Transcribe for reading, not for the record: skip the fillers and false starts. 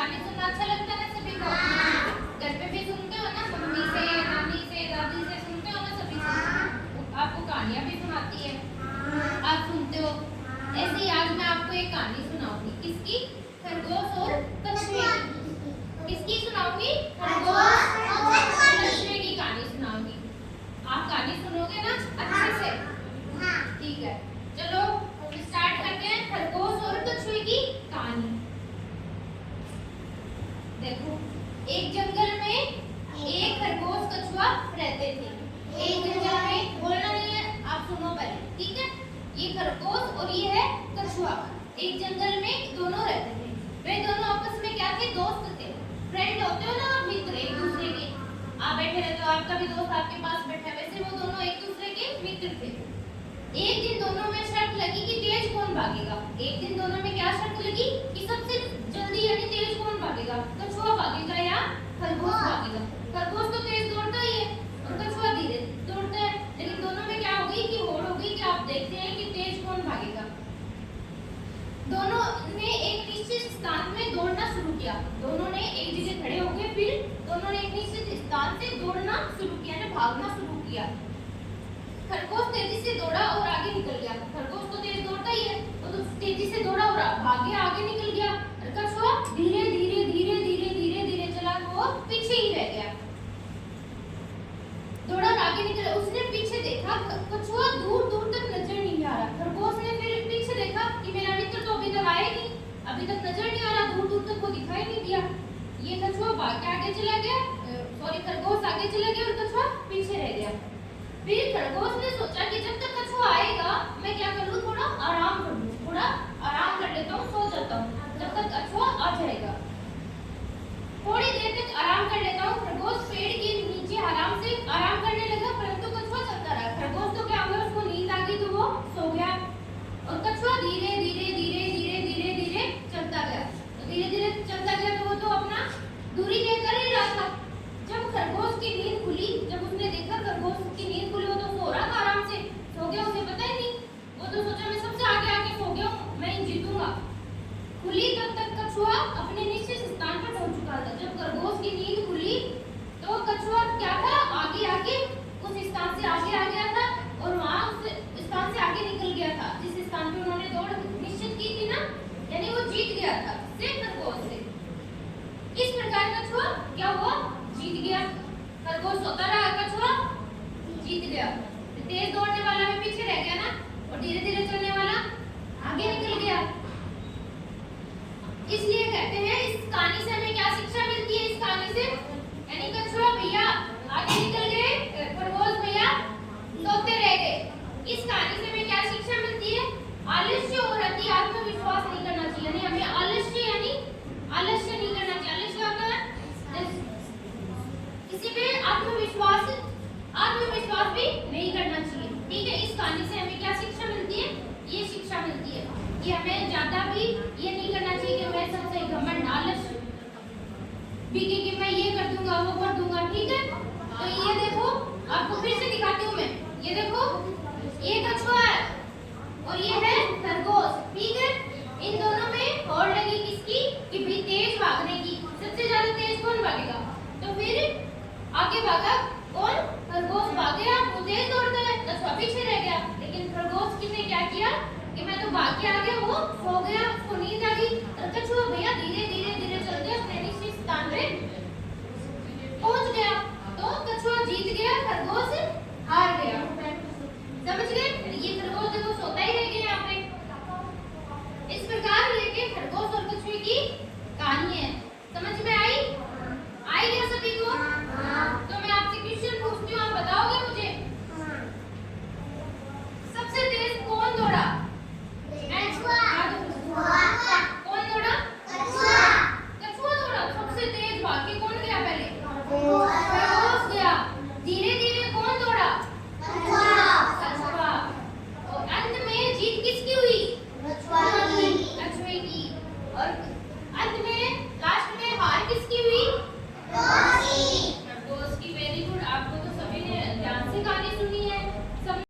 कहानी सुनना अच्छा लगता है ना सभी को? घर पे भी सुनते हो ना, मम्मी से, नानी से, दादी से सुनते हो ना सभी से? आपको कहानियां भी सुनाती है, आप सुनते हो। ऐसे ही आज मैं आपको एक कहानी सुनाऊंगी। किसकी? खरगोश और कछुए की। किसकी सुनाऊंगी? खरगोश और कछुए की कहानी सुनाऊंगी। आप कहानी सुनोगे ना अच्छे से? ठीक है, चलो स्टार्ट करते हैं खरगोश और कछुए की कहानी। देखो, एक जंगल में एक खरगोश कछुआ रहते थे। एक जंगल में, बोलना नहीं है, आप सुनो पहले, ठीक है? ये खरगोश और ये है कछुआ, एक जंगल में दोनों रहते थे। वे दोनों आपस में क्या थे? दोस्त थे, फ्रेंड होते हो ना आप, मित्र एक दूसरे के। आप बैठे रहते हो, आपका भी दोस्त आपके पास बैठा है, वैसे वो दोनों एक दूसरे के मित्र थे। एक दिन दोनों में शर्त लगी कि तेज कौन भागेगा। एक दिन दोनों में क्या शर्त लगी कि सबसे जल्दी यानी तेज कौन भागेगा? कछुआ भागेगा या खरगोश भागेगा? खरगोश तो तेज दौड़ता ही है और कछुआ धीरे दौड़ता है, लेकिन दोनों में क्या हो गई कि होड़ हो गई कि आप देखते हैं कि तेज कौन भागेगा। दोनों ने एक निश्चित स्थान में दौड़ना शुरू किया। दोनों ने एक जगह खड़े हो गए, फिर दोनों ने एक निश्चित स्थान से दौड़ना शुरू किया, यानी भागना शुरू किया। खरगोश तेजी से दौड़ा और आगे निकल गया। खरगोश तो तेज दौड़ता ही है, तो तेजी से दौड़ा और भागे आगे निकल गया। कछुआ धीरे धीरे धीरे धीरे धीरे धीरे चला, वो पीछे ही रह गया। दौड़ा और आगे निकल, उसने पीछे देखा, कछुआ दूर दूर तक नजर नहीं आ रहा। खरगोश ने फिर पीछे देखा कि मेरा मित्र तो अभी तक आया नहीं, अभी तक नजर नहीं आ रहा, दूर दूर तक वो दिखाई नहीं दिया। ये कछुआ भाग के आगे चला गया, खरगोश आगे चला गया और कछुआ पीछे रह गया। फिर खरगोश ने सोचा कि जब तक कछुआ आएगा मैं क्या कर लूं, थोड़ा आराम कर लूं, थोड़ा आराम कर लेता हूं, सो जाता हूं जब तक कछुआ आ जाएगा। थोड़ी देर तक आराम कर लेता हूं। खरगोश पेड़ के नीचे आराम करने लगा, परंतु कछुआ चलता रहा। खरगोश तो क्या हुआ, उसको नींद आ गई तो वो सो गया और कछुआ धीरे धीरे धीरे धीरे धीरे धीरे चलता गया। तो धीरे धीरे चलता गया तो वो तो अपना दूरी तय कर ही रहा था। जब खरगोश की नींद खुली, जब उसने देखा खरगोश की नींद खुली, वो तो सो रहा था आराम से, सो गया, उसे पता ही नहीं। वो तो सोचा मैं सबसे आगे आके सो गया हूं, मैं ही जीतूंगा। खुली तब तक कछुआ अपने निश्चित स्थान पर पहुंच चुका था। जब खरगोश की नींद खुली तो कछुआ क्या था, आगे आगे उस स्थान से आगे आ गया था और वहां उस स्थान से आगे निकल गया था जिस स्थान पे उन्होंने दौड़ निश्चित की थी ना, यानी वो जीत गया था खरगोश से। इस प्रकार कछुआ क्या हुआ, जीत गया। खरगोश सोता रहा, कछुआ जीत गया। तेज दौड़ने वाला भी पीछे रह गया ना, और धीरे धीरे चलने वाला आगे निकल गया। इसलिए कहते हैं, इस कहानी से हमें क्या शिक्षा मिलती है? इस कहानी से यानी कछुआ भैया आगे निकल गए, खरगोश भैया सोते रह गए। इस कहानी से हमें क्या शिक्षा मिलती है? आलस्य और अति आत्मविश्वास नहीं करना चाहिए, यानी हमें आलस्य नहीं करना चाहिए। आलस्य होता है किसी पे आत्मविश्वास भी नहीं करना चाहिए, ठीक है? इस कहानी से हमें क्या शिक्षा मिलती है? ये शिक्षा मिलती है कि हमें ज्यादा भी ये नहीं करना चाहिए कि मैं सबसे घमंड आलस्य भी कि मैं ये कर दूंगा वो कर दूंगा, ठीक है? तो ये देखो, आपको फिर से दिखाती हूँ मैं। ये देखो, ये कछुआ है और ये है खरगोश, ठीक है? इन दोनों में होड़ लगी किसकी कि भाई तेज भागने की, सबसे ज्यादा तेज कौन भागेगा। तो फिर आगे भागा कौन? खरगोश भाग गया, वो तेज दौड़ता है, कछुआ पीछे रह गया। लेकिन खरगोश ने क्या किया कि मैं तो भाग के आ गया, वो सो गया, उसको नींद आ गई। और कछुआ भैया धीरे धीरे धीरे चल के अपने निश्चित स्थान पे पहुंच गया। तो कछुआ जीत गया, खरगोश हार गया। समझ गए? ये खरगोश देखो सोता ही रह गया यहाँ पे। इस प्रकार लेके खरगोश और कछुए की कहानी है। समझ में आई क्या सभी को? तो मैं आपसे क्वेश्चन पूछती हूँ, आप बताओगे मुझे? सबसे तेज कौन दौड़ा? कौन दौड़ा? कछुआ दौड़ा। सबसे तेज भाग के कौन गया पहले? खरगोश गया। धीरे धीरे कौन दौड़ा? कछुआ। और अंत में जीत किसकी हुई? कछुए की। और